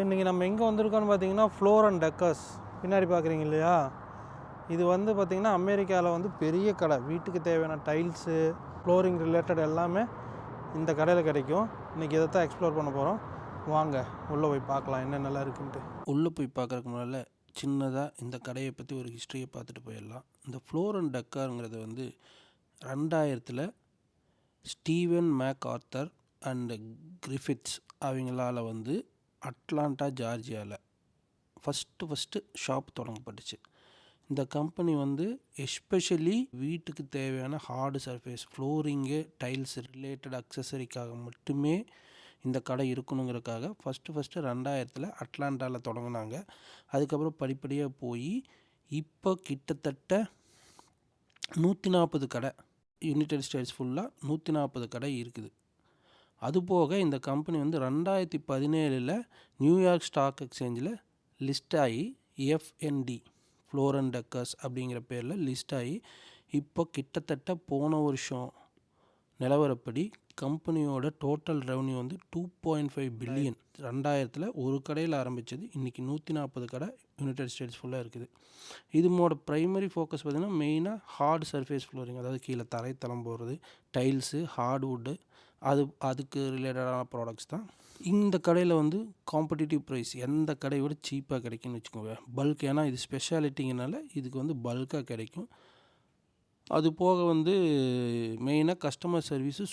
இன்றைக்கி நம்ம எங்கே வந்திருக்கோம்னு பார்த்தீங்கன்னா ஃப்ளோர் அண்ட் டெக்கர்ஸ் பின்னாடி பார்க்குறீங்க இல்லையா, இது வந்து பார்த்திங்கன்னா அமெரிக்காவில் வந்து பெரிய கடை. வீட்டுக்கு தேவையான டைல்ஸு, ஃப்ளோரிங் ரிலேட்டட் எல்லாமே இந்த கடையில் கிடைக்கும். இன்றைக்கி இதை தான் எக்ஸ்ப்ளோர் பண்ண போகிறோம். வாங்க உள்ளே போய் பார்க்கலாம் என்னென்னலாம் இருக்குன்ட்டு. உள்ளே போய் பார்க்குறதுக்கு முன்னால் சின்னதாக இந்த கடையை பற்றி ஒரு ஹிஸ்ட்ரியை பார்த்துட்டு போயிடலாம். இந்த ஃப்ளோர் அண்ட் டெக்கருங்கிறது வந்து 2000 Steven Mac Arthur and Griffiths அவங்களால் வந்து அட்லாண்டா ஜார்ஜியாவில் ஃபஸ்ட்டு ஷாப் தொடங்கப்பட்டுச்சு. இந்த கம்பெனி வந்து எஸ்பெஷலி வீட்டுக்கு தேவையான hard surface, flooring, tiles related அக்சசரிக்காக மட்டுமே இந்த கடை இருக்கணுங்கிறதுக்காக ஃபஸ்ட்டு 2000 அட்லாண்டாவில் தொடங்கினாங்க. அதுக்கப்புறம் படிப்படியாக போய் இப்போ கிட்டத்தட்ட 140 கடை, யுனைடெட் ஸ்டேட்ஸ் ஃபுல்லாக 140 கடை இருக்குது. அதுபோக இந்த கம்பெனி வந்து 2017 நியூயார்க் ஸ்டாக் எக்ஸ்சேஞ்சில் லிஸ்ட் ஆகி எஃப்என்டி ஃப்ளோர் அண்ட் டெக்கர்ஸ் அப்படிங்கிற பேரில் லிஸ்ட் ஆகி இப்போ கிட்டத்தட்ட போன வருஷம் நிலவரப்படி கம்பெனியோட டோட்டல் ரெவன்யூ வந்து 2.5 பில்லியன். 2000 ஒரு கடையில் ஆரம்பித்தது, இன்றைக்கி 140 கடை யுனைடெட் ஸ்டேட்ஸ் ஃபுல்லாக இருக்குது. இதோட ப்ரைமரி ஃபோக்கஸ் பார்த்திங்கன்னா மெயினாக ஹார்டு சர்ஃபேஸ் ஃப்ளோரிங், அதாவது கீழே தரைத்தளம் போடுறது, டைல்ஸு, ஹார்ட்வுட்டு, அதுக்கு ரிலேட்டடான ப்ராடக்ட்ஸ் தான். இந்த கடையில் வந்து காம்படிட்டிவ் ப்ரைஸ் எந்த கடையை விட சீப்பாக கிடைக்கும்னு வச்சுக்கோங்க. பல்க், ஏன்னா இது ஸ்பெஷாலிட்டிங்கனால இதுக்கு வந்து பல்காக கிடைக்கும். அது போக வந்து மெயினாக கஸ்டமர் சர்வீஸு